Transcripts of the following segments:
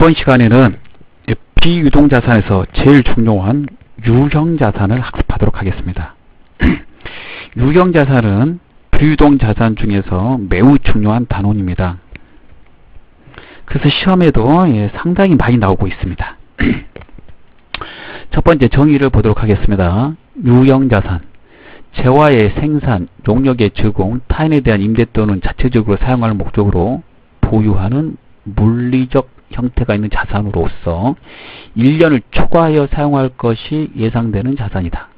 이번 시간에는 비유동자산에서 제일 중요한 유형자산을 학습하도록 하겠습니다. 유형자산은 비유동자산 중에서 매우 중요한 단원입니다. 그래서 시험에도 상당히 많이 나오고 있습니다. 첫 번째 정의를 보도록 하겠습니다. 유형자산, 재화의 생산, 용역의 제공, 타인에 대한 임대 또는 자체적으로 사용할 목적으로 보유하는 물리적 형태가 있는 자산으로서 1년을 초과하여 사용할 것이 예상되는 자산이다.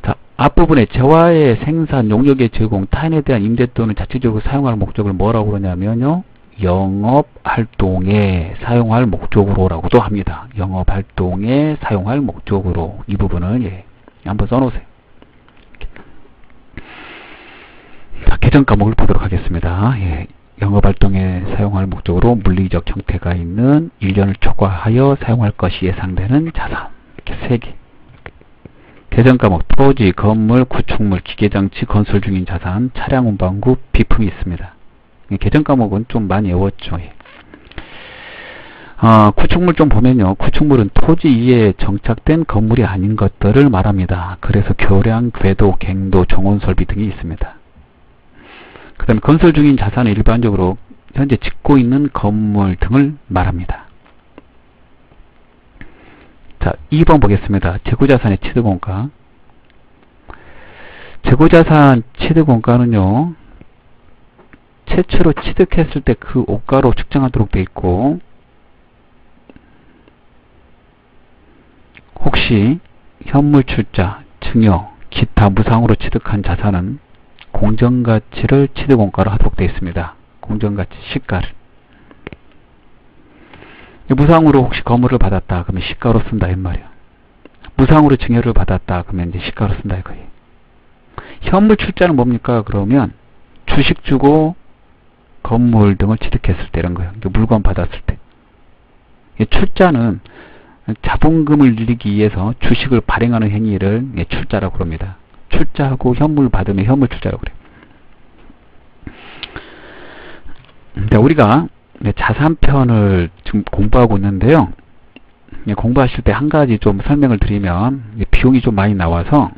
자, 앞부분에 재화의 생산, 용역의 제공, 타인에 대한 임대 또는 자체적으로 사용할 목적을 뭐라고 그러냐면요, 영업활동에 사용할 목적으로 라고도 합니다. 영업활동에 사용할 목적으로. 이 부분을 한번 써놓으세요. 자, 개정 과목을 보도록 하겠습니다. 영업활동에 사용할 목적으로 물리적 형태가 있는 1년을 초과하여 사용할 것이 예상되는 자산. 이렇게 3개. 개정 과목, 토지, 건물, 구축물, 기계장치, 건설 중인 자산, 차량 운반구, 비품이 있습니다. 개정 과목은 좀 많이 외웠죠. 구축물 좀 보면요, 구축물은 토지 위에 정착된 건물이 아닌 것들을 말합니다. 그래서 교량, 궤도, 갱도, 정원 설비 등이 있습니다. 그 다음에 건설 중인 자산은 일반적으로 현재 짓고 있는 건물 등을 말합니다. 자, 2번 보겠습니다. 재고자산의 취득원가. 재고자산 취득원가는요, 최초로 취득했을 때 그 원가로 측정하도록 되어 있고, 혹시 현물 출자, 증여, 기타 무상으로 취득한 자산은 공정가치를 취득원가로 하도록 되어 있습니다. 공정가치 시가를. 무상으로 혹시 거물을 받았다 그러면 시가로 쓴다 이 말이에요. 무상으로 증여를 받았다 그러면 이제 시가로 쓴다 이거예요. 현물 출자는 뭡니까? 그러면 주식 주고 건물 등을 취득했을 때 이런 거예요. 물건 받았을 때. 출자는 자본금을 늘리기 위해서 주식을 발행하는 행위를 출자라고 합니다. 출자하고 현물 받으면 현물 출자라고 그래요. 자, 우리가 자산편을 지금 공부하고 있는데요. 공부하실 때 한 가지 좀 설명을 드리면 비용이 좀 많이 나와서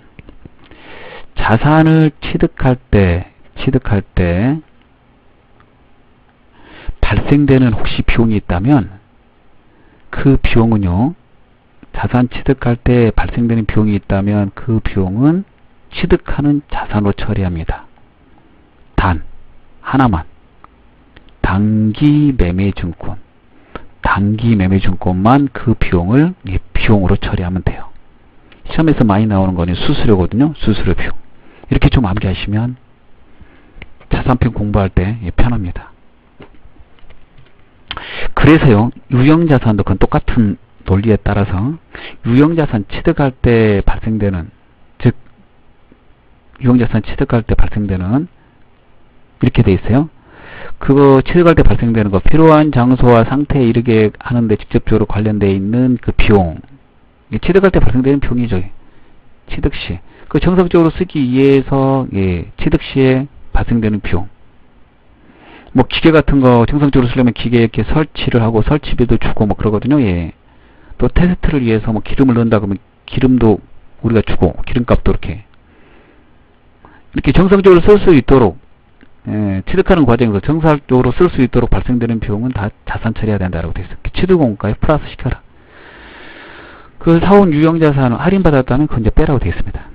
자산을 취득할 때 발생되는 혹시 비용이 있다면 그 비용은요, 자산 취득할 때 발생되는 비용이 있다면 그 비용은 취득하는 자산으로 처리합니다. 단 하나만, 단기 매매증권, 단기 매매증권만 그 비용을 비용으로 처리하면 돼요. 시험에서 많이 나오는 거는 수수료거든요. 수수료 비용. 이렇게 좀 암기하시면 자산편 공부할 때 편합니다. 그래서요, 유형자산도 그건 똑같은 논리에 따라서 유형자산 취득할 때 발생되는, 즉 유형자산 취득할 때 발생되는, 이렇게 돼 있어요. 그거 취득할 때 발생되는 거, 필요한 장소와 상태에 이르게 하는데 직접적으로 관련되어 있는 그 비용, 취득할 때 발생되는 비용이죠. 취득시. 그 정석적으로 쓰기 위해서 취득 시에 발생되는 비용. 뭐 기계 같은 거 정상적으로 쓰려면 기계에 이렇게 설치를 하고 설치비도 주고 뭐 그러거든요. 또 테스트를 위해서 뭐 기름을 넣는다 그러면 기름도 우리가 주고, 기름값도 이렇게 정상적으로 쓸 수 있도록, 취득하는 과정에서 정상적으로 쓸 수 있도록 발생되는 비용은 다 자산 처리해야 된다라고 되어 있어요. 취득원가에 플러스 시켜라. 그 사온 유형자산을 할인받았다면 그건 이제 빼라고 되어 있습니다.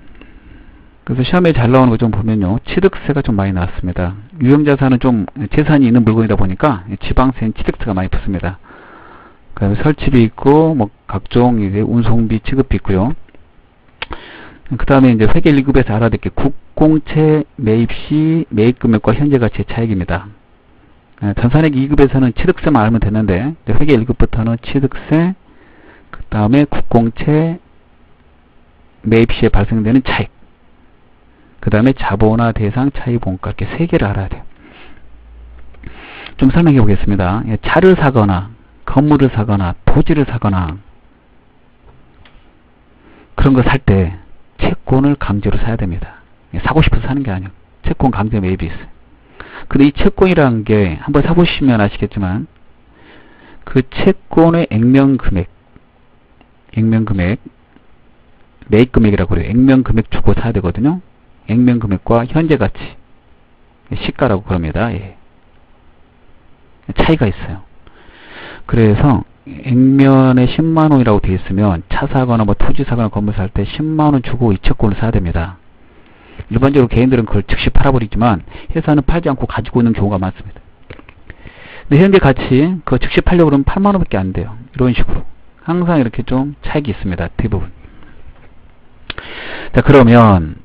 그래서 시험에 잘 나오는 거 좀 보면요, 취득세가 좀 많이 나왔습니다. 유형자산은 좀 재산이 있는 물건이다 보니까 지방세는 취득세가 많이 붙습니다. 그다음에 설치비 있고, 뭐 각종 이제 운송비, 취급비 있고요. 그 다음에 이제 회계 1급에서 알아야 될 게 국공채 매입 시 매입 금액과 현재 가치의 차익입니다. 전산액 2급에서는 취득세만 알면 되는데, 회계 1급부터는 취득세, 그 다음에 국공채 매입 시에 발생되는 차익, 그 다음에 자본화 대상 차익 원가, 이렇게 3개를 알아야 돼요. 좀 설명해 보겠습니다. 차를 사거나 건물을 사거나 토지를 사거나 그런 거 살 때 채권을 강제로 사야 됩니다. 사고 싶어서 사는 게 아니에요. 채권 강제 매입이 있어요. 근데 이 채권이라는 게 한번 사보시면 아시겠지만 그 채권의 액면금액, 매입금액이라고 그래요. 액면금액 주고 사야 되거든요. 액면금액과 현재가치, 시가라고 그럽니다. 예. 차이가 있어요. 그래서 액면에 10만원이라고 되어 있으면 차 사거나 뭐 토지 사거나 건물 살 때 10만원 주고 이 채권을 사야 됩니다. 일반적으로 개인들은 그걸 즉시 팔아버리지만 회사는 팔지 않고 가지고 있는 경우가 많습니다. 근데 현재 가치 그거 즉시 팔려고 그러면 8만원밖에 안 돼요. 이런 식으로 항상 이렇게 좀 차익이 있습니다. 대부분. 자, 그러면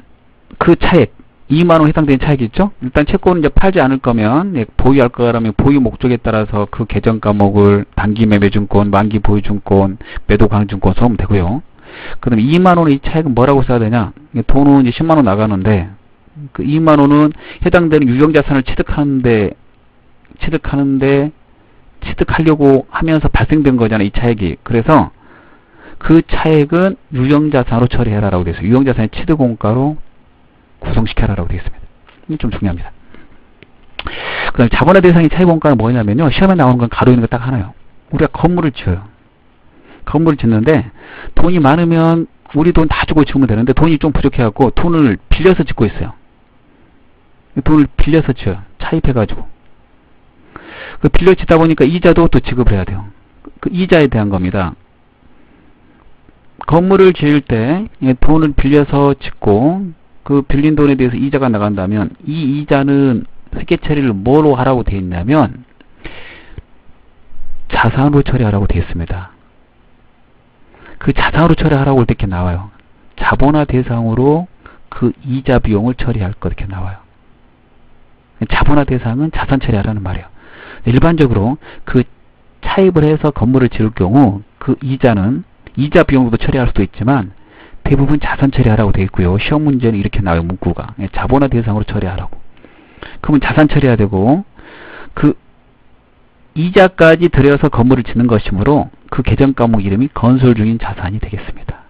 그 차익 2만원 해당되는 차익이 있죠? 일단 채권은 이제 팔지 않을 거면, 보유할 거라면 보유 목적에 따라서 그 계정 과목을 단기 매매증권, 만기 보유증권, 매도 강증권 써면 되고요. 그럼 2만원의 이 차익은 뭐라고 써야 되냐? 돈은 이제 10만원 나가는데, 그 2만원은 해당되는 유형자산을 취득하려고 하면서 발생된 거잖아요. 이 차익이. 그래서 그 차익은 유형자산으로 처리해라라고 되어 있어요. 유형자산의 취득원가로 구성시켜라라고 되어 있습니다. 이게 좀 중요합니다. 그 다음에 자본의 대상의 차익원가는 뭐냐면요. 시험에 나오는 건 가로 있는 거 딱 하나요. 우리가 건물을 지어요. 건물을 짓는데 돈이 많으면 우리 돈 다 주고 지으면 되는데 돈이 좀 부족해갖고 돈을 빌려서 짓고 있어요. 돈을 빌려서 지어요. 차입해가지고. 그 빌려 짓다 보니까 이자도 또 지급을 해야 돼요. 그 이자에 대한 겁니다. 건물을 지을 때 돈을 빌려서 짓고 그 빌린 돈에 대해서 이자가 나간다면 이 이자는 회계 처리를 뭐로 하라고 되어 있냐면 자산으로 처리하라고 되어 있습니다. 그 자산으로 처리하라고 할 때 이렇게 나와요. 자본화 대상으로 그 이자 비용을 처리할 거 이렇게 나와요. 자본화 대상은 자산 처리하라는 말이에요. 일반적으로 그 차입을 해서 건물을 지을 경우 그 이자는 이자 비용으로도 처리할 수도 있지만 대부분 자산 처리하라고 되어 있고요. 시험 문제는 이렇게 나와요. 문구가. 자본화 대상으로 처리하라고. 그러면 자산 처리해야 되고 그 이자까지 들여서 건물을 짓는 것이므로 그 계정 과목 이름이 건설 중인 자산이 되겠습니다.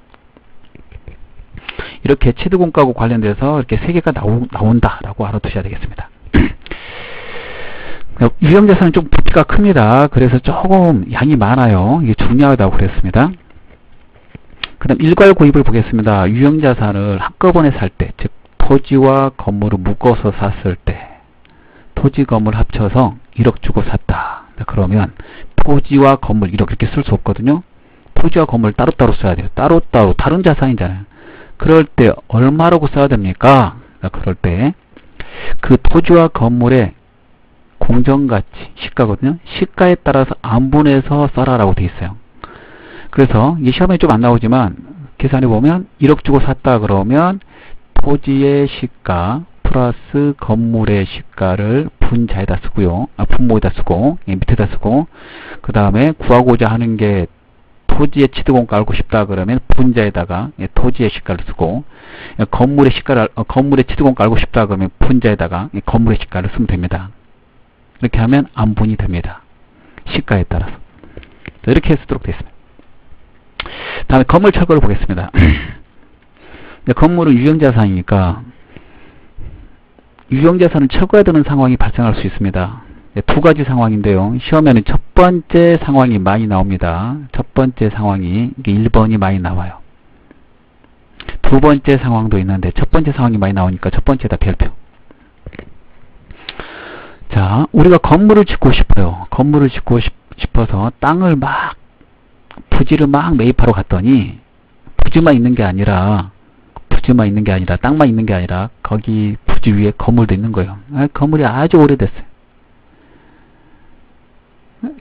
이렇게 취득원가하고 관련돼서 이렇게 세 개가 나온다라고 알아두셔야 되겠습니다. 유형자산은 좀 부피가 큽니다. 그래서 조금 양이 많아요. 이게 중요하다고 그랬습니다. 그 다음 일괄 구입을 보겠습니다. 유형자산을 한꺼번에 살 때, 즉 토지와 건물을 묶어서 샀을 때 토지 건물 합쳐서 1억 주고 샀다. 그러면 토지와 건물 1억 이렇게 쓸 수 없거든요. 토지와 건물 따로따로 써야 돼요. 따로따로 다른 자산이잖아요. 그럴 때 얼마라고 써야 됩니까? 그럴 때 그 토지와 건물의 공정가치, 시가거든요. 시가에 따라서 안분해서 써라라고 되어 있어요. 그래서 이게 시험에 좀 안 나오지만 계산해 보면 1억 주고 샀다 그러면 토지의 시가 플러스 건물의 시가를 분자에다 쓰고요. 분모에다 쓰고 밑에다 쓰고 그 다음에 구하고자 하는 게 토지의 취득원가 알고 싶다 그러면 분자에다가 토지의 시가를 쓰고 건물의 취득원가 알고 싶다 그러면 분자에다가 건물의 시가를 쓰면 됩니다. 이렇게 하면 안분이 됩니다. 시가에 따라서. 이렇게 쓰도록 되어 있습니다. 다음에 건물 철거를 보겠습니다. 건물은 유형자산이니까 유형자산을 철거해야 되는 상황이 발생할 수 있습니다. 두 가지 상황인데요. 시험에는 첫 번째 상황이 많이 나옵니다. 첫 번째 상황이 1번이 많이 나와요. 두 번째 상황도 있는데 첫 번째 상황이 많이 나오니까 첫 번째다 별표. 자, 우리가 건물을 짓고 싶어요. 건물을 짓고 싶어서 땅을 부지를 매입하러 갔더니 부지만 있는 게 아니라 땅만 있는 게 아니라 거기 부지 위에 건물도 있는 거예요. 건물이 아주 오래됐어요.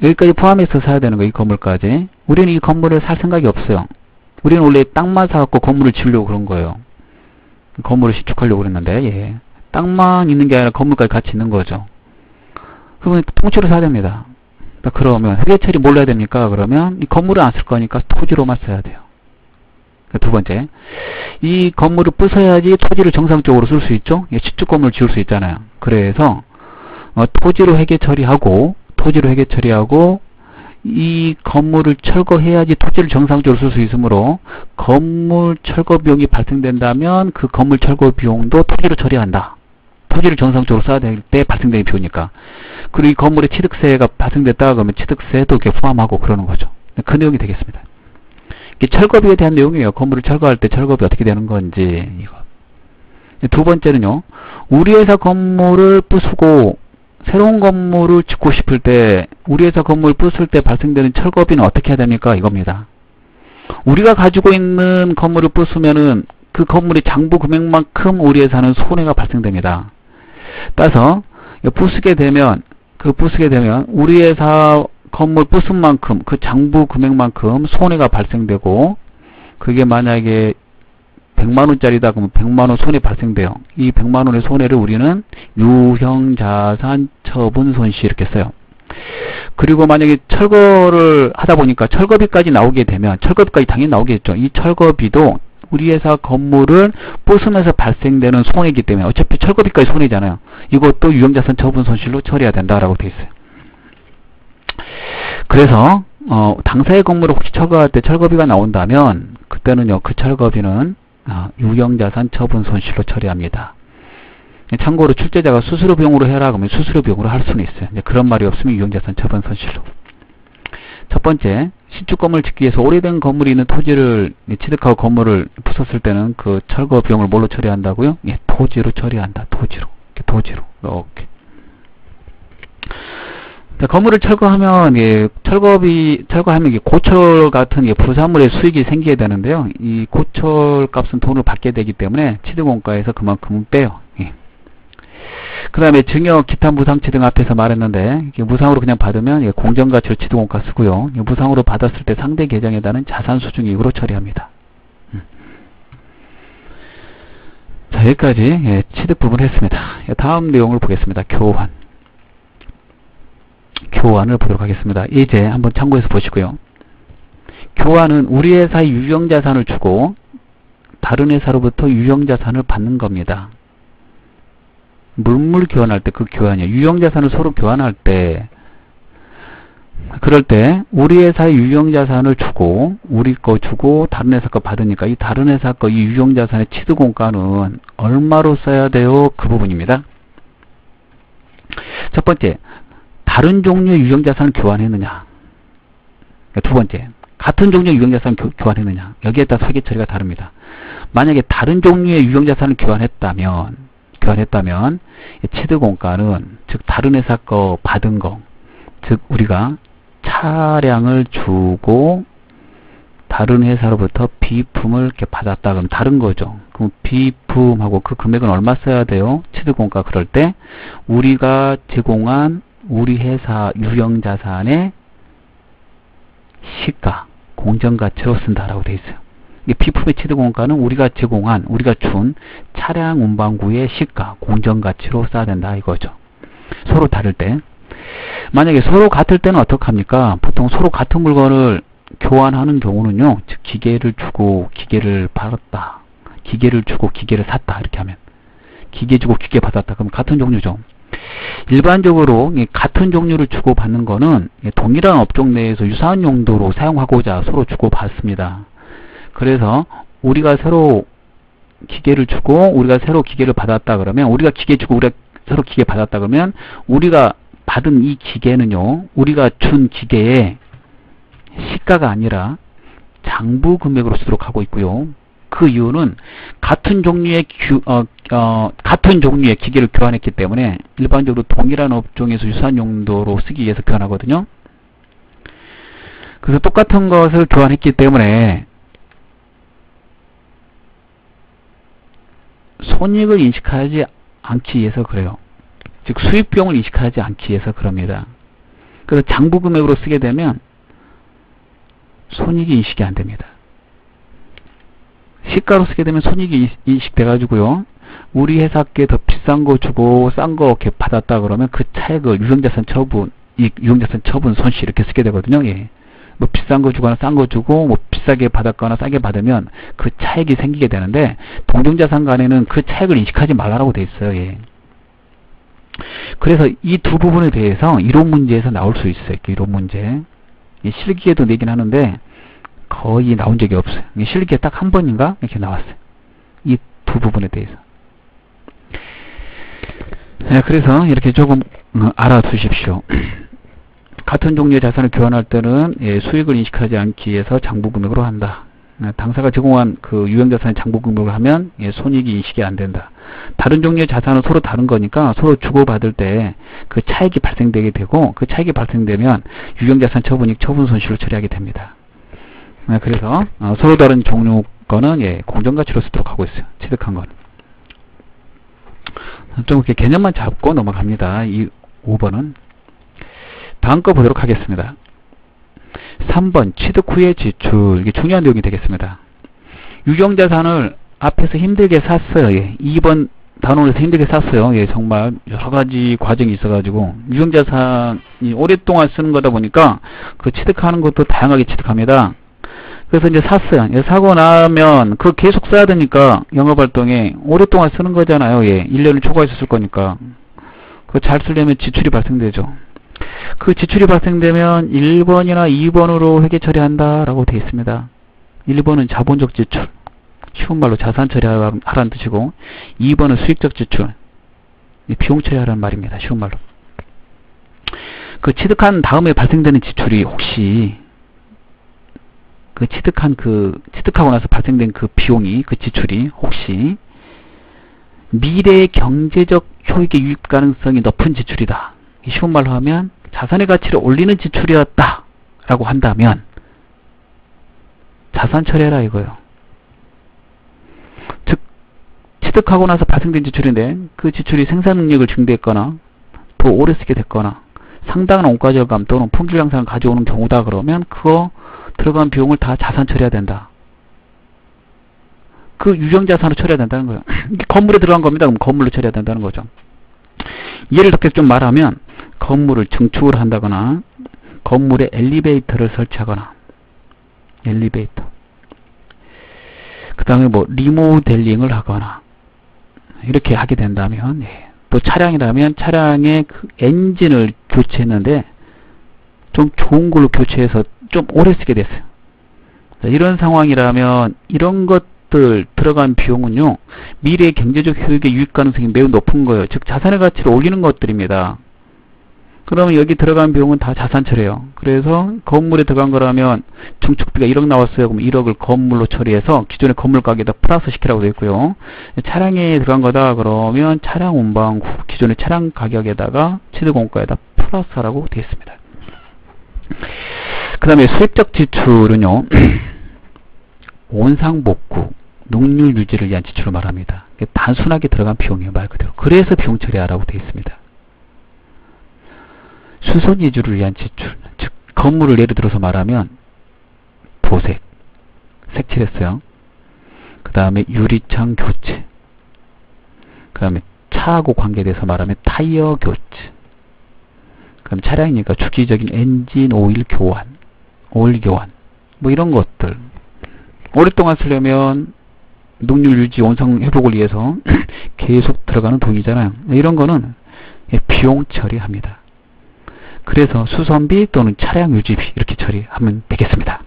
여기까지 포함해서 사야 되는 거예요. 이 건물까지. 우리는 이 건물을 살 생각이 없어요. 우리는 원래 땅만 사갖고 건물을 지으려고 그런 거예요. 건물을 신축하려고 그랬는데 예. 땅만 있는 게 아니라 건물까지 같이 있는 거죠. 그러면 통째로 사야 됩니다. 그러면 회계처리 뭘 해야 됩니까? 그러면 이 건물을 안 쓸 거니까 토지로만 써야 돼요. 두 번째, 이 건물을 부숴야지 토지를 정상적으로 쓸 수 있죠. 신축건물을 지을 수 있잖아요. 그래서 토지로 회계 처리하고 이 건물을 철거해야지 토지를 정상적으로 쓸 수 있으므로 건물 철거 비용이 발생된다면 그 건물 철거 비용도 토지로 처리한다. 토지를 정상적으로 써야 될 때 발생되는 비용이니까. 그리고 이 건물에 취득세가 발생됐다가 그러면 취득세도 이렇게 포함하고 그러는 거죠. 그 내용이 되겠습니다. 이게 철거비에 대한 내용이에요. 건물을 철거할 때 철거비 어떻게 되는 건지, 이거. 두 번째는요, 우리 회사 건물을 부수고 새로운 건물을 짓고 싶을 때, 우리 회사 건물을 부술 때 발생되는 철거비는 어떻게 해야 됩니까? 이겁니다. 우리가 가지고 있는 건물을 부수면은 그 건물의 장부 금액만큼 우리 회사는 손해가 발생됩니다. 따라서 부수게 되면 우리 회사 건물 부순 만큼 그 장부 금액만큼 손해가 발생되고, 그게 만약에 100만원짜리다 그러면 100만원 손해 발생돼요. 이 100만원의 손해를 우리는 유형자산 처분 손실 이렇게 써요. 그리고 만약에 철거를 하다 보니까 철거비까지 나오게 되면, 철거비까지 당연히 나오겠죠. 이 철거비도 우리 회사 건물을 부수면서 발생되는 손해이기 때문에 어차피 철거비까지 손해잖아요. 이것도 유형자산 처분 손실로 처리해야 된다라고 되어 있어요. 그래서 당사의 건물을 혹시 철거할 때 철거비가 나온다면 그때는요, 그 철거비는 유형자산 처분 손실로 처리합니다. 참고로 출제자가 수수료 비용으로 해라 그러면 수수료 비용으로 할 수는 있어요. 이제 그런 말이 없으면 유형자산 처분 손실로. 첫 번째, 신축 건물을 짓기 위해서 오래된 건물이 있는 토지를 취득하고 건물을 부쉈을 때는 그 철거 비용을 뭘로 처리한다고요? 예, 토지로 처리한다. 토지로. 이렇게. 건물을 철거하면, 예, 철거하면 이게 고철 같은 예, 부산물의 수익이 생기게 되는데요. 이 고철 값은 돈을 받게 되기 때문에 취득원가에서 그만큼은 빼요. 예. 그 다음에 증여, 기타 무상채 등 앞에서 말했는데, 이게 무상으로 그냥 받으면 예, 공정가치로 취득원가 쓰고요. 무상으로 받았을 때 상대 계정에 따른 자산수중이익으로 처리합니다. 자, 여기까지 예, 취득 부분을 했습니다. 예, 다음 내용을 보겠습니다. 교환을 보도록 하겠습니다. 이제 한번 참고해서 보시고요. 교환은 우리 회사의 유형자산을 주고 다른 회사로부터 유형자산을 받는 겁니다. 물물 교환할 때 그 교환이에요. 유형자산을 서로 교환할 때, 그럴 때 우리 회사의 유형자산을 주고 우리 거 주고 다른 회사 거 받으니까 이 다른 회사 거 이 유형자산의 취득원가는 얼마로 써야 돼요? 그 부분입니다. 첫 번째, 다른 종류의 유형자산을 교환했느냐. 두 번째, 같은 종류의 유형자산을 교환했느냐. 여기에 따라 설계 처리가 다릅니다. 만약에 다른 종류의 유형자산을 교환했다면 취득원가는, 즉 다른 회사 거 받은 거, 즉 우리가 차량을 주고 다른 회사로부터 비품을 이렇게 받았다 그러면 다른 거죠. 그럼 비품하고 그 금액은 얼마 써야 돼요? 취득원가. 그럴 때 우리가 제공한 우리 회사 유형자산의 시가, 공정가치로 쓴다라고 되어 있어요. 이 비품의 취득원가는 우리가 준 차량 운반구의 시가, 공정가치로 써야 된다 이거죠. 서로 다를 때. 만약에 서로 같을 때는 어떡합니까? 보통 서로 같은 물건을 교환하는 경우는요, 즉 기계를 주고 기계를 받았다, 기계를 주고 기계를 샀다 이렇게 하면, 기계 주고 기계 받았다 그러면 같은 종류죠. 일반적으로 같은 종류를 주고받는 거는 동일한 업종 내에서 유사한 용도로 사용하고자 서로 주고받습니다. 그래서 우리가 새로 기계를 주고 우리가 새로 기계를 받았다 그러면, 우리가 기계 주고 우리가 새로 기계 받았다 그러면 우리가 받은 이 기계는요, 우리가 준 기계의 시가가 아니라 장부 금액으로 쓰도록 하고 있고요. 그 이유는 같은 종류의 기계를 교환했기 때문에 일반적으로 동일한 업종에서 유사한 용도로 쓰기 위해서 교환하거든요. 그래서 똑같은 것을 교환했기 때문에 손익을 인식하지 않기 위해서 그래요. 즉 수입비용을 인식하지 않기 위해서 그럽니다. 그래서 장부 금액으로 쓰게 되면 손익이 인식이 안 됩니다. 시가로 쓰게 되면 손익이 인식돼 가지고요, 우리 회사께 더 비싼 거 주고 싼 거 이렇게 받았다 그러면 그 차액을 유형자산 처분 손실 이렇게 쓰게 되거든요. 예. 뭐 비싼 거 주거나 싼 거 주고 뭐 비싸게 받았거나 싸게 받으면 그 차액이 생기게 되는데, 동종자산 간에는 그 차액을 인식하지 말라고 돼 있어요. 예. 그래서 이 두 부분에 대해서 이론 문제에서 나올 수 있어요. 이론 문제. 실기에도 내긴 하는데 거의 나온 적이 없어요. 실기에 딱 한 번인가 이렇게 나왔어요. 이 두 부분에 대해서. 그래서 이렇게 조금 알아두십시오. 같은 종류의 자산을 교환할 때는 수익을 인식하지 않기 위해서 장부금액으로 한다. 당사가 제공한 그 유형자산의 장부금액을 하면 손익이 인식이 안 된다. 다른 종류의 자산은 서로 다른 거니까 서로 주고받을 때 그 차익이 발생되게 되고, 그 차익이 발생되면 유형자산 처분익 처분 손실로 처리하게 됩니다. 그래서 서로 다른 종류 거는 공정가치로 쓰도록 하고 있어요. 취득한 거는. 좀 이렇게 개념만 잡고 넘어갑니다. 이 5번은. 다음 거 보도록 하겠습니다. 3번 취득 후의 지출. 이게 중요한 내용이 되겠습니다. 유형자산을 앞에서 힘들게 샀어요. 2번 단원에서 힘들게 샀어요. 정말 여러가지 과정이 있어가지고 유형자산이 오랫동안 쓰는 거다 보니까 그 취득하는 것도 다양하게 취득합니다. 그래서 이제 샀어요. 사고 나면 그거 계속 써야 되니까 영업활동에 오랫동안 쓰는 거잖아요. 1년을 초과해서 쓸 거니까. 그거 잘 쓰려면 지출이 발생되죠. 그 지출이 발생되면 1번이나 2번으로 회계 처리한다 라고 되어 있습니다. 1번은 자본적 지출, 쉬운 말로 자산 처리하라는 뜻이고, 2번은 수익적 지출, 비용 처리하라는 말입니다. 쉬운 말로. 그 취득한 다음에 발생되는 지출이 혹시 그 취득하고 나서 발생된 그 비용이, 그 지출이 혹시 미래의 경제적 효익의 유입 가능성이 높은 지출이다. 쉬운 말로 하면 자산의 가치를 올리는 지출이었다 라고 한다면 자산 처리해라 이거예요. 즉 취득하고 나서 발생된 지출인데 그 지출이 생산 능력을 증대했거나 더 오래 쓰게 됐거나 상당한 원가 절감 또는 품질 향상을 가져오는 경우다 그러면 그거 들어간 비용을 다 자산 처리해야 된다. 그 유형자산으로 처리해야 된다는 거예요. 건물에 들어간 겁니다. 그럼 건물로 처리해야 된다는 거죠. 예를 들어 좀 말하면 건물을 증축을 한다거나 건물에 엘리베이터를 설치하거나 엘리베이터 그 다음에 뭐 리모델링을 하거나 이렇게 하게 된다면 또 차량이라면 차량의 그 엔진을 교체했는데 좀 좋은 걸로 교체해서 좀 오래 쓰게 됐어요. 이런 상황이라면 이런 것들 들어간 비용은요 미래의 경제적 효익의 유입 가능성이 매우 높은 거예요. 즉 자산의 가치를 올리는 것들입니다. 그러면 여기 들어간 비용은 다 자산 처리예요. 그래서 건물에 들어간 거라면 증축비가 1억 나왔어요. 그럼 1억을 건물로 처리해서 기존의 건물 가격에다 플러스 시키라고 되어 있고요. 차량에 들어간 거다 그러면 차량 운방 후 기존의 차량 가격에다가 취득원가에다 플러스 하라고 되어 있습니다. 그 다음에 수익적 지출은요 원상복구, 능률 유지를 위한 지출을 말합니다. 단순하게 들어간 비용이에요. 말 그대로. 그래서 비용 처리하라고 되어 있습니다. 수선 이주를 위한 지출, 즉 건물을 예를 들어서 말하면 도색, 색칠했어요. 그 다음에 유리창 교체, 그 다음에 차하고 관계돼서 말하면 타이어 교체, 그럼 차량이니까 주기적인 엔진 오일 교환, 뭐 이런 것들 오랫동안 쓰려면 능률 유지, 원상 회복을 위해서 계속 들어가는 돈이잖아요. 이런 거는 비용 처리합니다. 그래서 수선비 또는 차량 유지비 이렇게 처리하면 되겠습니다.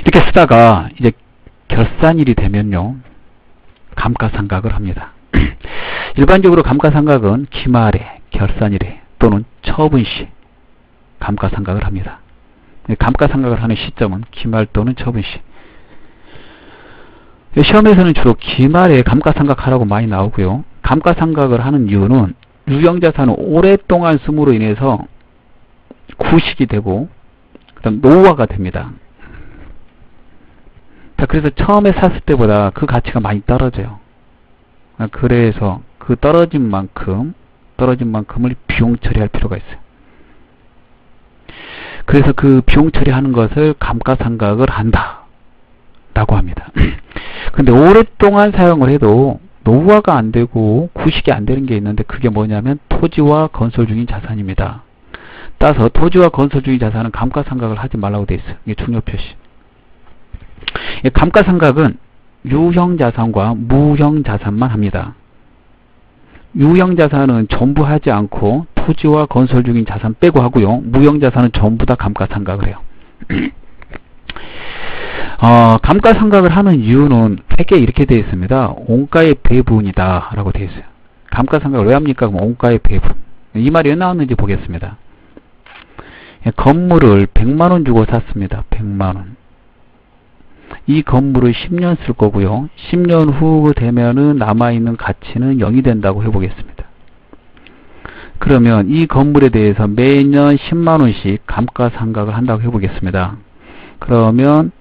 이렇게 쓰다가 이제 결산일이 되면요 감가상각을 합니다. 일반적으로 감가상각은 기말에, 결산일에 또는 처분시 감가상각을 합니다. 감가상각을 하는 시점은 기말 또는 처분시. 시험에서는 주로 기말에 감가상각하라고 많이 나오고요. 감가상각을 하는 이유는 유형자산은 오랫동안 씀으로 인해서 구식이 되고 그다음 노후화가 됩니다. 자, 그래서 처음에 샀을 때보다 그 가치가 많이 떨어져요. 그래서 그 떨어진 만큼을 비용 처리할 필요가 있어요. 그래서 그 비용 처리하는 것을 감가상각을 한다 라고 합니다. 근데 오랫동안 사용을 해도 노후화가 안 되고 구식이 안 되는 게 있는데 그게 뭐냐면 토지와 건설 중인 자산입니다. 따라서 토지와 건설 중인 자산은 감가상각을 하지 말라고 되어 있어요. 이게 중요 표시. 감가상각은 유형자산과 무형자산만 합니다. 유형자산은 전부 하지 않고 토지와 건설 중인 자산 빼고 하고요. 무형자산은 전부 다 감가상각을 해요. 감가상각을 하는 이유는 회계에 이렇게 되어 있습니다. 원가의 배분이다 라고 되어 있어요. 감가상각을 왜 합니까? 그럼 원가의 배분. 이 말이 왜 나왔는지 보겠습니다. 건물을 100만원 주고 샀습니다. 100만원. 이 건물을 10년 쓸 거고요. 10년 후 되면은 남아있는 가치는 0이 된다고 해보겠습니다. 그러면 이 건물에 대해서 매년 10만원씩 감가상각을 한다고 해보겠습니다. 그러면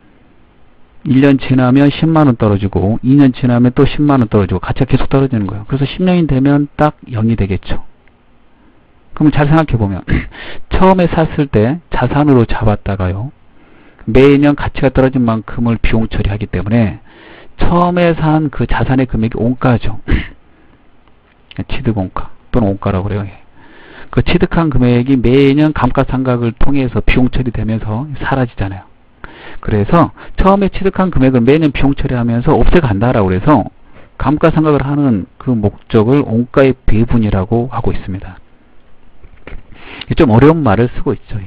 1년 지나면 10만원 떨어지고 2년 지나면 또 10만원 떨어지고 가치가 계속 떨어지는 거예요. 그래서 10년이 되면 딱 0이 되겠죠. 그럼 잘 생각해보면 처음에 샀을 때 자산으로 잡았다가요. 매년 가치가 떨어진 만큼을 비용 처리하기 때문에 처음에 산 그 자산의 금액이 원가죠. 취득원가 또는 원가라고 그래요. 그 취득한 금액이 매년 감가상각을 통해서 비용 처리되면서 사라지잖아요. 그래서 처음에 취득한 금액을 매년 비용 처리하면서 없애간다라고 해서 감가상각을 하는 그 목적을 원가의 배분이라고 하고 있습니다. 좀 어려운 말을 쓰고 있죠.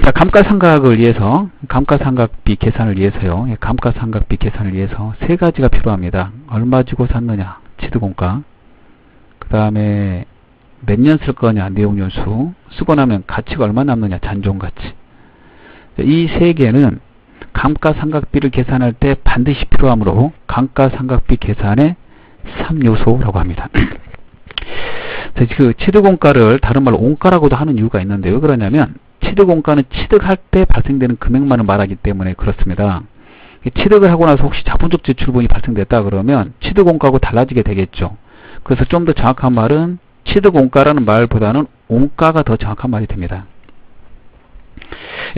자, 감가상각을 위해서, 감가상각비 계산을 위해서요. 감가상각비 계산을 위해서 세 가지가 필요합니다. 얼마 주고 샀느냐, 취득원가. 그 다음에 몇 년 쓸 거냐, 내용연수. 쓰고 나면 가치가 얼마 남느냐, 잔존가치. 이 세 개는 감가상각비를 계산할 때 반드시 필요하므로 감가상각비 계산의 3요소라고 합니다. 그 취득원가를 다른 말로 원가라고도 하는 이유가 있는데 왜 그러냐면 취득원가는 취득할 때 발생되는 금액만을 말하기 때문에 그렇습니다. 취득을 하고 나서 혹시 자본적 지출분이 발생됐다 그러면 취득원가하고 달라지게 되겠죠. 그래서 좀 더 정확한 말은 취득원가라는 말보다는 원가가 더 정확한 말이 됩니다.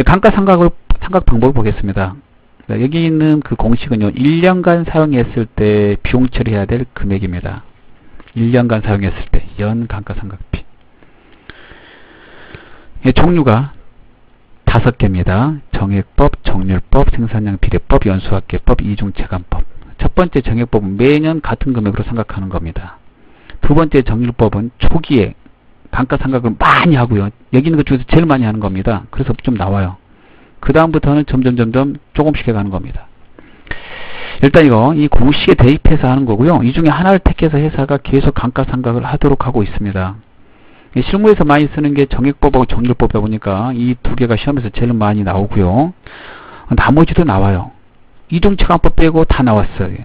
감가상각 방법을 보겠습니다. 여기 있는 그 공식은요, 1년간 사용했을 때 비용 처리해야 될 금액입니다. 1년간 사용했을 때 연 감가상각비. 종류가 5개입니다. 정액법, 정률법, 생산량 비례법, 연수학계법, 이중체감법. 첫 번째 정액법은 매년 같은 금액으로 생각하는 겁니다. 두 번째 정률법은 초기에 감가상각을 많이 하고요. 여기 있는 것 중에서 제일 많이 하는 겁니다. 그래서 좀 나와요. 그 다음부터는 점점 조금씩 해가는 겁니다. 일단 이 공식에 대입해서 하는 거고요. 이 중에 하나를 택해서 회사가 계속 감가상각을 하도록 하고 있습니다. 실무에서 많이 쓰는 게 정액법하고 정률법이다 보니까 이 두 개가 시험에서 제일 많이 나오고요. 나머지도 나와요. 이중체감법 빼고 다 나왔어요.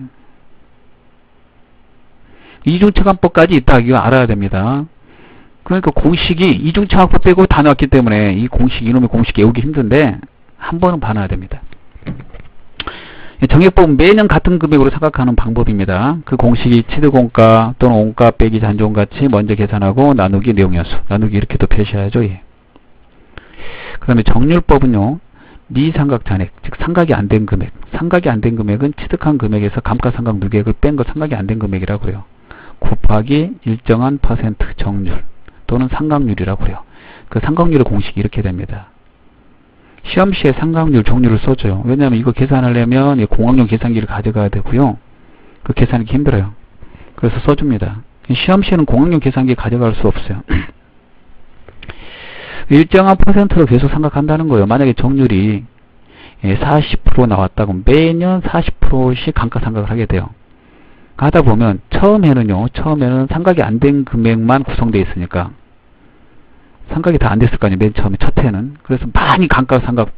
이중체감법까지 있다 이거 알아야 됩니다. 그러니까 공식이 이중체감법 빼고 다 나왔기 때문에 이 공식, 이놈의 공식 외우기 힘든데 한 번은 봐놔야 됩니다. 정액법은 매년 같은 금액으로 생각하는 방법입니다. 그 공식이 취득원가 또는 원가 빼기 잔존가치 먼저 계산하고 나누기 내용연수. 나누기 이렇게도 표시해야죠. 예. 그 다음에 정률법은요. 미상각 잔액, 즉 상각이 안 된 금액. 상각이 안 된 금액은 취득한 금액에서 감가상각 누계액을 뺀 거 상각이 안 된 금액이라고 그래요. 곱하기 일정한 퍼센트 정률 또는 상각률이라고 그래요. 그 상각률의 공식이 이렇게 됩니다. 시험시에 상각률, 정률을 써줘요. 왜냐하면 이거 계산하려면 공학용 계산기를 가져가야 되고요. 그 계산하기 힘들어요. 그래서 써줍니다. 시험시에는 공학용 계산기 가져갈 수 없어요. 일정한 퍼센트로 계속 생각한다는 거예요. 만약에 정률이 40% 나왔다고 매년 40%씩 감가상각을 하게 돼요. 하다 보면 처음에는 상각이 안 된 금액만 구성되어 있으니까 상각이 다 안 됐을 거 아니에요. 맨 처음에 첫 해는. 그래서 많이 감가상각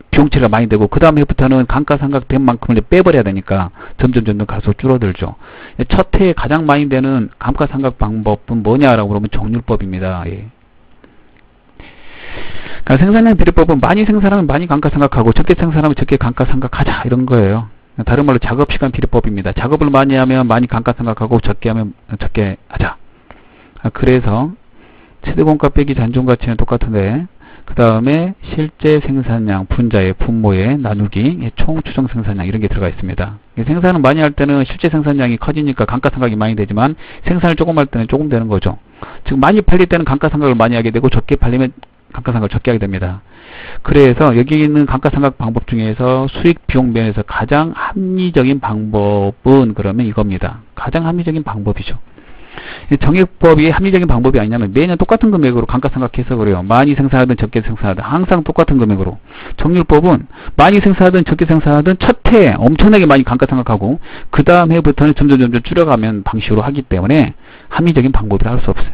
비용 처리가 많이 되고 그 다음 해부터는 감가상각 된 만큼을 빼버려야 되니까 점점 갈수록 줄어들죠. 첫 해에 가장 많이 되는 감가상각 방법은 뭐냐라고 그러면 정률법입니다. 예. 그러니까 생산량 비례법은 많이 생산하면 많이 감가상각하고 적게 생산하면 적게 감가상각하자 이런 거예요. 다른 말로 작업시간 비례법입니다. 작업을 많이 하면 많이 감가상각하고 적게 하면 적게 하자. 그래서 취득원가 빼기 잔존가치는 똑같은데 그 다음에 실제 생산량, 분자의, 분모의 나누기, 총 추정 생산량 이런 게 들어가 있습니다. 생산을 많이 할 때는 실제 생산량이 커지니까 감가상각이 많이 되지만 생산을 조금 할 때는 조금 되는 거죠. 즉 많이 팔릴 때는 감가상각을 많이 하게 되고 적게 팔리면 감가상각을 적게 하게 됩니다. 그래서 여기 있는 감가상각 방법 중에서 수익 비용 면에서 가장 합리적인 방법은 그러면 이겁니다. 가장 합리적인 방법이죠. 정액법이 합리적인 방법이 아니냐면 매년 똑같은 금액으로 감가상각해서 그래요. 많이 생산하든 적게 생산하든 항상 똑같은 금액으로. 정률법은 많이 생산하든 적게 생산하든 첫 해에 엄청나게 많이 감가상각하고 그 다음 해부터는 점점 줄여가면 방식으로 하기 때문에 합리적인 방법이라 할 수 없어요.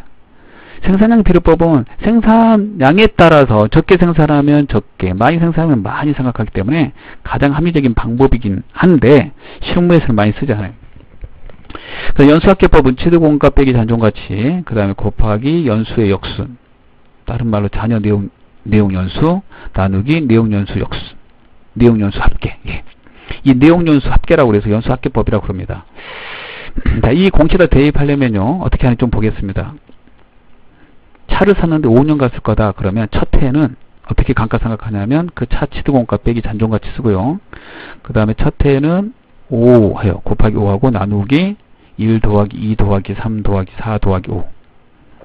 생산량 비료법은 생산량에 따라서 적게 생산하면 적게, 많이 생산하면 많이 생각하기 때문에 가장 합리적인 방법이긴 한데 실무에서는 많이 쓰지 않아요. 연수합계법은 취득원가 빼기 잔존가치, 그 다음에 곱하기 연수의 역순, 다른 말로 잔여 내용연수 나누기 내용연수 역순, 내용연수 합계. 예. 이 내용연수 합계라고 해서 연수합계법이라고 그럽니다. 자, 이 공시에다 대입하려면요 어떻게 하는지 좀 보겠습니다. 차를 샀는데 5년 갔을 거다 그러면 첫 해에는 어떻게 감가상각하냐면 그 차 취득원가 빼기 잔존가치 쓰고요. 그 다음에 첫 해에는 5 해요. 곱하기 5하고 나누기 1 더하기 2 더하기 3 더하기 4 더하기 5.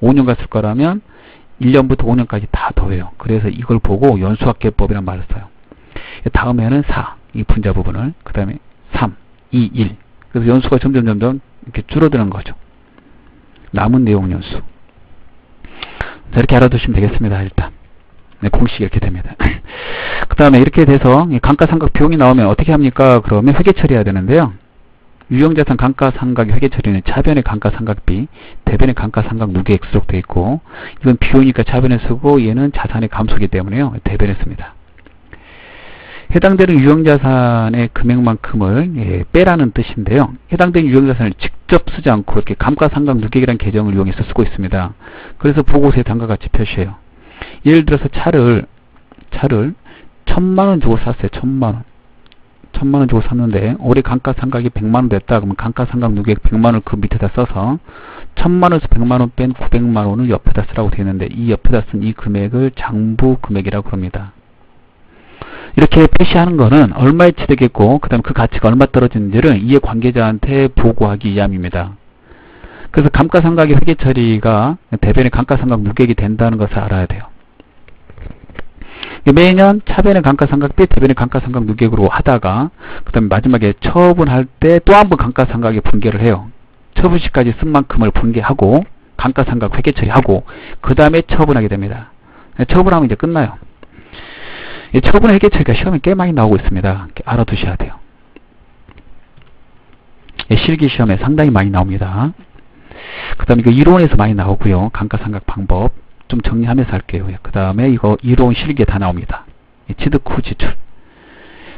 5년 갔을 거라면 1년부터 5년까지 다 더해요. 그래서 이걸 보고 연수합계법이라는 말을 써요. 다음 해는 4, 이 분자 부분을, 그 다음에 3, 2, 1. 그래서 연수가 점점 이렇게 줄어드는 거죠. 남은 내용 연수. 자, 이렇게 알아두시면 되겠습니다. 일단 네, 공식이 이렇게 됩니다. 그 다음에 이렇게 돼서 감가상각 비용이 나오면 어떻게 합니까? 그러면 회계 처리해야 되는데요. 유형자산 감가상각 회계 처리는 차변의 감가상각비, 대변의 감가상각 누계액 수록 되어 있고, 이건 비용이니까 차변에 쓰고 얘는 자산의 감소이기 때문에요 대변에 씁니다. 해당되는 유형자산의 금액만큼을 빼라는 뜻인데요. 해당되는 유형자산을 직접 쓰지 않고 이렇게 감가상각 누계액이라는 계정을 이용해서 쓰고 있습니다. 그래서 보고서에 다음과 같이 표시해요. 예를 들어서 차를 1000만원 주고 샀어요. 1000만원 주고 샀는데 올해 감가상각이 100만원 됐다. 그러면 감가상각 누계액 100만원을 그 밑에다 써서 1000만원에서 100만원 뺀 900만원을 옆에다 쓰라고 되어 있는데 이 옆에다 쓴 이 금액을 장부 금액이라고 합니다. 이렇게 표시하는 거는 얼마에 취득했고 그 다음에 그 가치가 얼마 떨어지는지를 이해 관계자한테 보고하기 위함입니다. 그래서 감가상각의 회계 처리가 대변의 감가상각 누계액이 된다는 것을 알아야 돼요. 매년 차변의 감가상각비, 대변의 감가상각 누계액으로 하다가 그 다음에 마지막에 처분할 때 또 한 번 감가상각에 분계를 해요. 처분 시까지 쓴 만큼을 분계하고 감가상각 회계 처리하고 그 다음에 처분하게 됩니다. 처분하면 이제 끝나요. 처분 회계 처리가 시험에 꽤 많이 나오고 있습니다. 알아두셔야 돼요. 실기 시험에 상당히 많이 나옵니다. 그 다음에 이거 이론에서 많이 나오고요. 감가상각 방법 좀 정리하면서 할게요. 그 다음에 이거 이론 실기에 다 나옵니다. 취득 후 지출.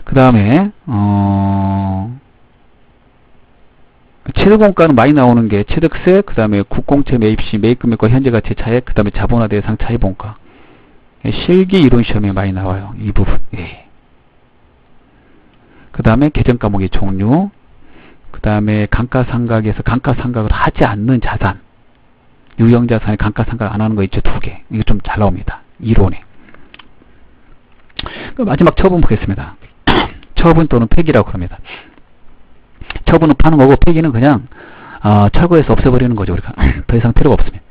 그 다음에 취득원가는 많이 나오는 게 취득세, 그 다음에 국공채 매입시, 매입금액과 현재가치 차액, 그 다음에 자본화 대상 차입원가. 실기 이론 시험에 많이 나와요. 이 부분. 예. 그 다음에 계정 과목의 종류, 그 다음에 감가상각에서 감가상각을 하지 않는 자산, 유형자산에 감가상각 안 하는 거 있죠. 2개. 이거 좀 잘 나옵니다. 이론에. 마지막 처분 보겠습니다. 처분 또는 폐기라고 합니다. 처분은 파는 거고 폐기는 그냥 철거해서 없애버리는 거죠. 우리가 더 이상 필요가 없습니다.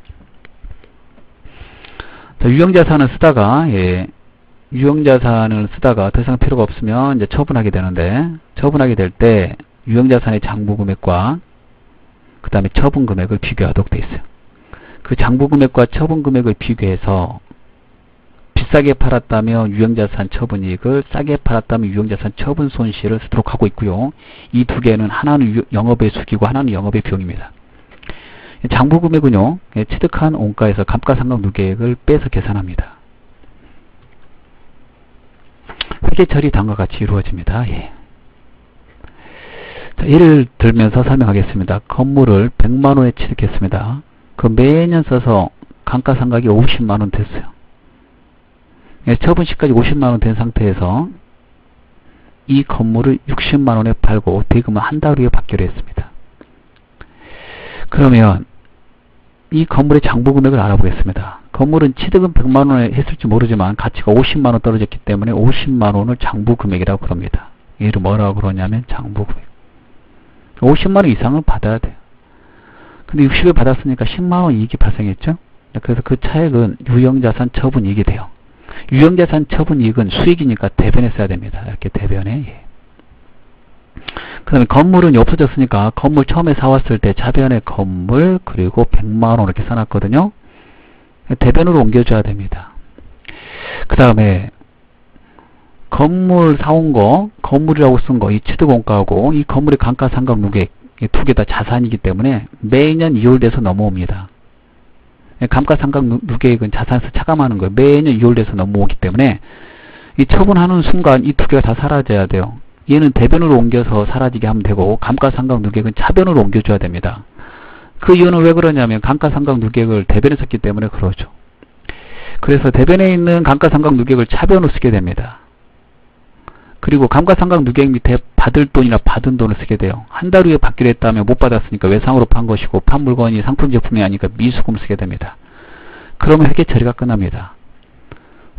유형자산을 쓰다가 유형자산을 쓰다가 더 이상 필요가 없으면 이제 처분하게 되는데 처분하게 될 때 유형자산의 장부금액과 그 다음에 처분금액을 비교하도록 되어 있어요. 그 장부금액과 처분금액을 비교해서 비싸게 팔았다면 유형자산 처분이익을, 싸게 팔았다면 유형자산 처분 손실을 쓰도록 하고 있고요. 이 두 개는 하나는 영업의 수기고 하나는 영업의 비용입니다. 장부금액은요, 취득한 원가에서 감가상각 누계액을 빼서 계산합니다. 회계 처리 다음과 같이 이루어집니다. 예. 자, 예를 들면서 설명하겠습니다. 건물을 100만원에 취득했습니다. 그 매년 써서 감가상각이 50만원 됐어요. 처분 시까지 50만원 된 상태에서 이 건물을 60만원에 팔고 대금은 한 달 후에 받기로 했습니다. 그러면 이 건물의 장부금액을 알아보겠습니다. 건물은 취득은 100만원에 했을지 모르지만 가치가 50만원 떨어졌기 때문에 50만원을 장부금액이라고 그럽니다. 얘를 뭐라고 그러냐면 장부금액. 50만원 이상은 받아야 돼요. 근데 60을 받았으니까 10만원 이익이 발생했죠. 그래서 그 차액은 유형자산 처분이익이 돼요. 유형자산 처분이익은 수익이니까 대변에 써야 됩니다. 이렇게 대변에. 그 다음에 건물은 없어졌으니까 건물 처음에 사왔을 때 차변에 건물 그리고 100만원 이렇게 써놨거든요. 대변으로 옮겨줘야 됩니다. 그 다음에 건물 사온 거, 건물이라고 쓴 거, 이 취득원가하고 이 건물의 감가상각 누계액 이 두 개 다 자산이기 때문에 매년 이월돼서 넘어옵니다. 감가상각 누계액은 자산에서 차감하는 거예요. 매년 이월돼서 넘어오기 때문에 이 처분하는 순간 이 두 개가 다 사라져야 돼요. 얘는 대변으로 옮겨서 사라지게 하면 되고 감가상각 누계액은 차변으로 옮겨줘야 됩니다. 그 이유는 왜 그러냐면 감가상각 누계액을 대변에 썼기 때문에 그러죠. 그래서 대변에 있는 감가상각 누계액을 차변으로 쓰게 됩니다. 그리고 감가상각 누계액 밑에 받을 돈이나 받은 돈을 쓰게 돼요. 한 달 후에 받기로 했다면 못 받았으니까 외상으로 판 것이고 판 물건이 상품 제품이 아니니까 미수금 쓰게 됩니다. 그러면 회계 처리가 끝납니다.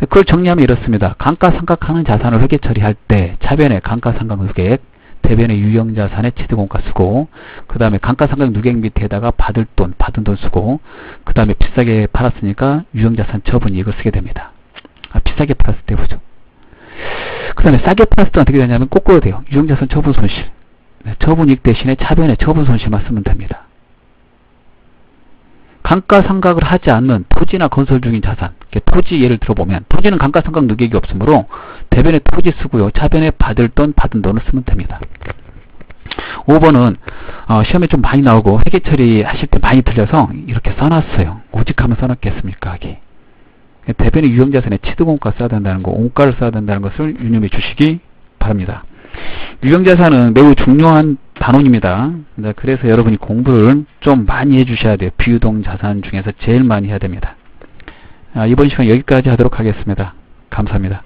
그걸 정리하면 이렇습니다. 감가상각하는 자산을 회계 처리할 때 차변에 감가상각 누계액, 대변에 유형자산의 취득원가 쓰고 그 다음에 감가상각 누계액 밑에다가 받을 돈, 받은 돈 쓰고 그 다음에 비싸게 팔았으니까 유형자산 처분 이익을 쓰게 됩니다. 비싸게 팔았을 때 보죠. 그 다음에 싸게 팔았을 때 어떻게 되냐면 거꾸로 돼요. 유형자산 처분 손실. 처분이익 대신에 차변에 처분 손실만 쓰면 됩니다. 감가상각을 하지 않는 토지나 건설 중인 자산, 토지 예를 들어보면 토지는 감가상각 누계액이 없으므로 대변에 토지 쓰고요. 차변에 받을 돈, 받은 돈을 쓰면 됩니다. 5번은 시험에 좀 많이 나오고 회계 처리하실 때 많이 틀려서 이렇게 써놨어요. 오직 하면 써놨겠습니까? 하기. 대변에 유형자산에 취득원가 써야 된다는 거, 원가를 써야 된다는 것을 유념해 주시기 바랍니다. 유형자산은 매우 중요한 단원입니다. 그래서 여러분이 공부를 좀 많이 해주셔야 돼요. 비유동 자산 중에서 제일 많이 해야 됩니다. 이번 시간 여기까지 하도록 하겠습니다. 감사합니다.